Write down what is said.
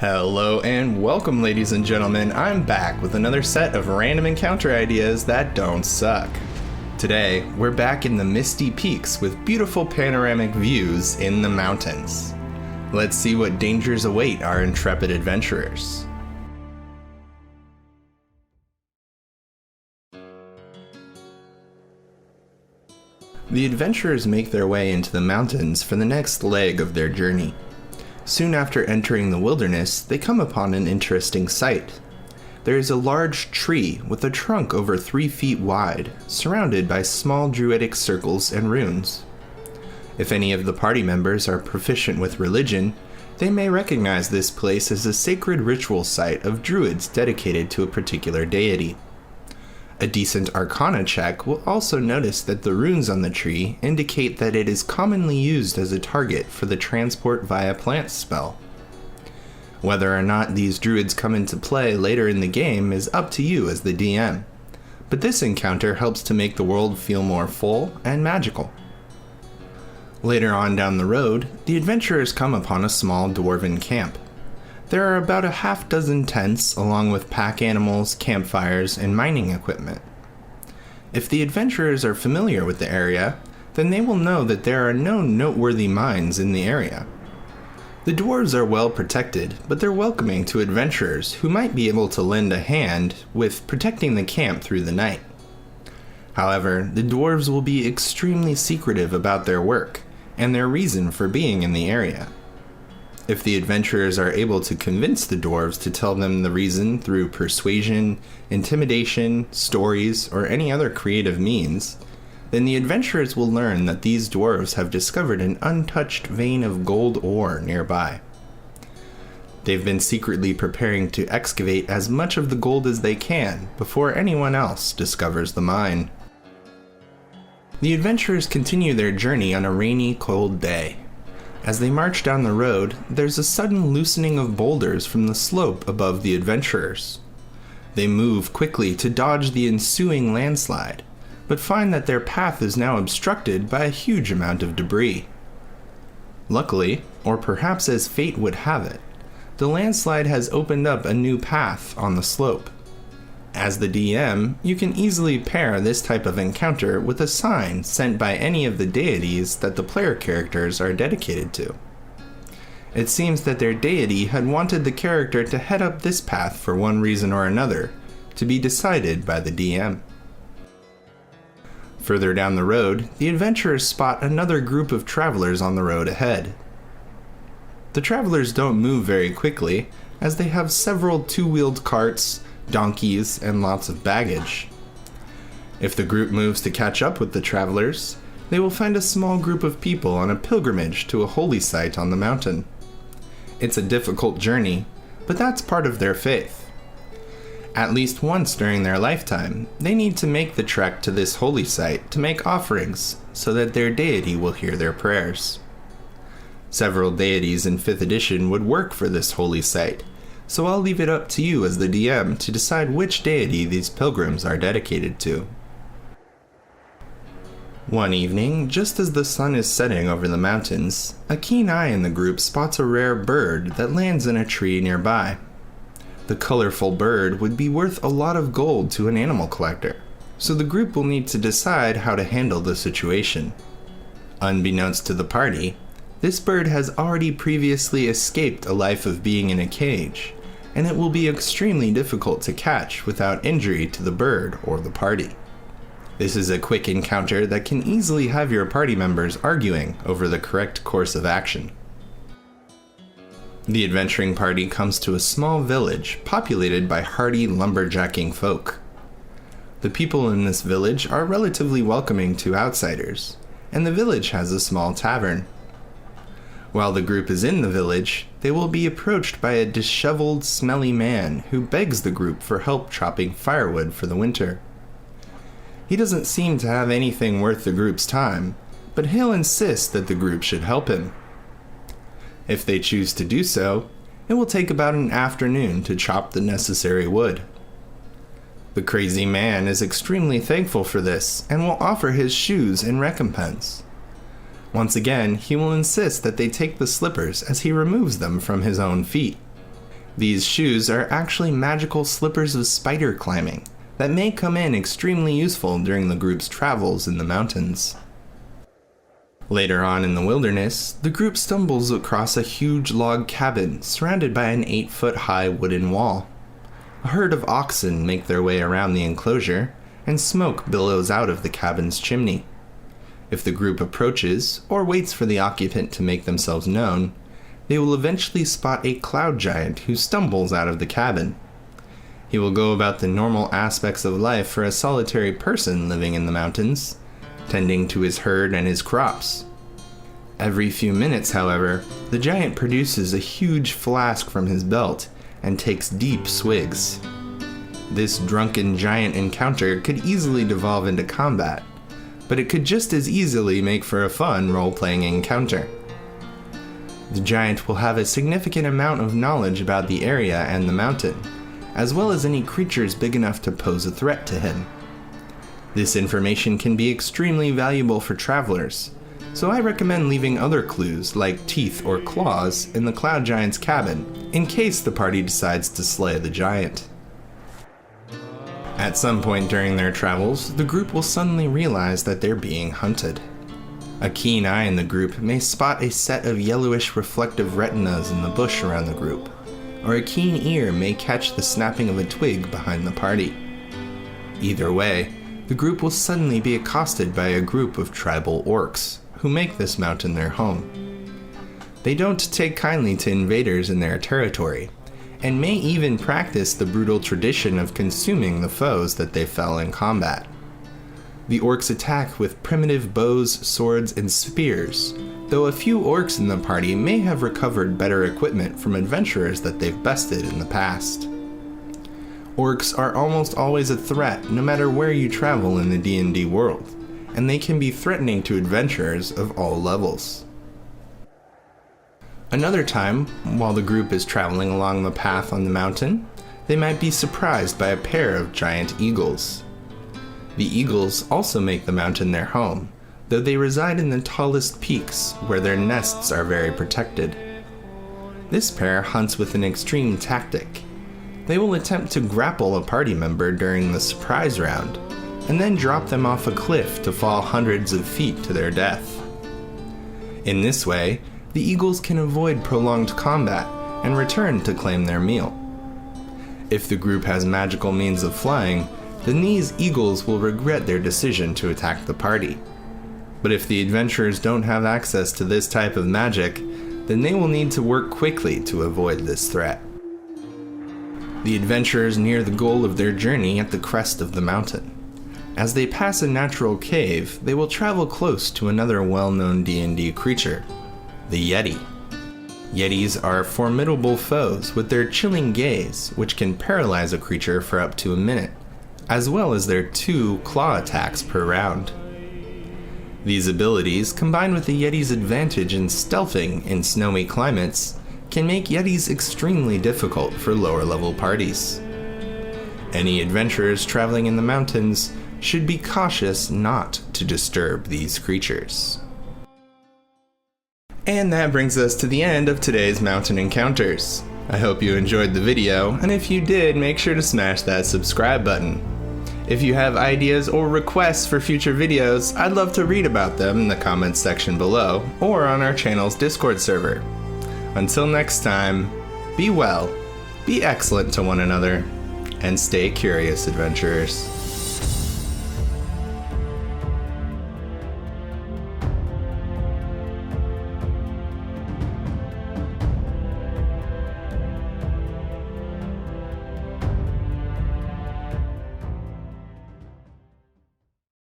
Hello and welcome, ladies and gentlemen. I'm back with another set of random encounter ideas that don't suck. Today, we're back in the misty peaks with beautiful panoramic views in the mountains. Let's see what dangers await our intrepid adventurers. The adventurers make their way into the mountains for the next leg of their journey. Soon after entering the wilderness, they come upon an interesting sight. There is a large tree with a trunk over 3 feet wide, surrounded by small druidic circles and runes. If any of the party members are proficient with religion, they may recognize this place as a sacred ritual site of druids dedicated to a particular deity. A decent arcana check will also notice that the runes on the tree indicate that it is commonly used as a target for the transport via plants spell. Whether or not these druids come into play later in the game is up to you as the DM, but this encounter helps to make the world feel more full and magical. Later on down the road, the adventurers come upon a small dwarven camp. There are about a half-dozen tents, along with pack animals, campfires, and mining equipment. If the adventurers are familiar with the area, then they will know that there are no noteworthy mines in the area. The dwarves are well protected, but they're welcoming to adventurers who might be able to lend a hand with protecting the camp through the night. However, the dwarves will be extremely secretive about their work and their reason for being in the area. If the adventurers are able to convince the dwarves to tell them the reason through persuasion, intimidation, stories, or any other creative means, then the adventurers will learn that these dwarves have discovered an untouched vein of gold ore nearby. They've been secretly preparing to excavate as much of the gold as they can before anyone else discovers the mine. The adventurers continue their journey on a rainy, cold day. As they march down the road, there's a sudden loosening of boulders from the slope above the adventurers. They move quickly to dodge the ensuing landslide, but find that their path is now obstructed by a huge amount of debris. Luckily, or perhaps as fate would have it, the landslide has opened up a new path on the slope. As the DM, you can easily pair this type of encounter with a sign sent by any of the deities that the player characters are dedicated to. It seems that their deity had wanted the character to head up this path for one reason or another, to be decided by the DM. Further down the road, the adventurers spot another group of travelers on the road ahead. The travelers don't move very quickly, as they have several two-wheeled carts, donkeys, and lots of baggage. If the group moves to catch up with the travelers, they will find a small group of people on a pilgrimage to a holy site on the mountain. It's a difficult journey, but that's part of their faith. At least once during their lifetime, they need to make the trek to this holy site to make offerings so that their deity will hear their prayers. Several deities in 5th edition would work for this holy site, so I'll leave it up to you as the DM to decide which deity these pilgrims are dedicated to. One evening, just as the sun is setting over the mountains, a keen eye in the group spots a rare bird that lands in a tree nearby. The colorful bird would be worth a lot of gold to an animal collector, so the group will need to decide how to handle the situation. Unbeknownst to the party, this bird has already previously escaped a life of being in a cage, and it will be extremely difficult to catch without injury to the bird or the party. This is a quick encounter that can easily have your party members arguing over the correct course of action. The adventuring party comes to a small village populated by hardy lumberjacking folk. The people in this village are relatively welcoming to outsiders, and the village has a small tavern. While the group is in the village, they will be approached by a disheveled, smelly man who begs the group for help chopping firewood for the winter. He doesn't seem to have anything worth the group's time, but he'll insist that the group should help him. If they choose to do so, it will take about an afternoon to chop the necessary wood. The crazy man is extremely thankful for this and will offer his shoes in recompense. Once again, he will insist that they take the slippers as he removes them from his own feet. These shoes are actually magical slippers of spider climbing that may come in extremely useful during the group's travels in the mountains. Later on in the wilderness, the group stumbles across a huge log cabin surrounded by an 8-foot-high wooden wall. A herd of oxen make their way around the enclosure, and smoke billows out of the cabin's chimney. If the group approaches, or waits for the occupant to make themselves known, they will eventually spot a cloud giant who stumbles out of the cabin. He will go about the normal aspects of life for a solitary person living in the mountains, tending to his herd and his crops. Every few minutes, however, the giant produces a huge flask from his belt and takes deep swigs. This drunken giant encounter could easily devolve into combat, but it could just as easily make for a fun role-playing encounter. The giant will have a significant amount of knowledge about the area and the mountain, as well as any creatures big enough to pose a threat to him. This information can be extremely valuable for travelers, so I recommend leaving other clues like teeth or claws in the cloud giant's cabin in case the party decides to slay the giant. At some point during their travels, the group will suddenly realize that they're being hunted. A keen eye in the group may spot a set of yellowish reflective retinas in the bush around the group, or a keen ear may catch the snapping of a twig behind the party. Either way, the group will suddenly be accosted by a group of tribal orcs who make this mountain their home. They don't take kindly to invaders in their territory, and may even practice the brutal tradition of consuming the foes that they fell in combat. The orcs attack with primitive bows, swords, and spears, though a few orcs in the party may have recovered better equipment from adventurers that they've bested in the past. Orcs are almost always a threat no matter where you travel in the D&D world, and they can be threatening to adventurers of all levels. Another time, while the group is traveling along the path on the mountain, they might be surprised by a pair of giant eagles. The eagles also make the mountain their home, though they reside in the tallest peaks where their nests are very protected. This pair hunts with an extreme tactic. They will attempt to grapple a party member during the surprise round, and then drop them off a cliff to fall hundreds of feet to their death. In this way, the eagles can avoid prolonged combat and return to claim their meal. If the group has magical means of flying, then these eagles will regret their decision to attack the party. But if the adventurers don't have access to this type of magic, then they will need to work quickly to avoid this threat. The adventurers near the goal of their journey at the crest of the mountain. As they pass a natural cave, they will travel close to another well-known D&D creature, the Yeti. Yetis are formidable foes with their chilling gaze, which can paralyze a creature for up to a minute, as well as their 2 claw attacks per round. These abilities, combined with the Yeti's advantage in stealthing in snowy climates, can make Yetis extremely difficult for lower-level parties. Any adventurers traveling in the mountains should be cautious not to disturb these creatures. And that brings us to the end of today's mountain encounters. I hope you enjoyed the video, and if you did, make sure to smash that subscribe button. If you have ideas or requests for future videos, I'd love to read about them in the comments section below, or on our channel's Discord server. Until next time, be well, be excellent to one another, and stay curious, adventurers.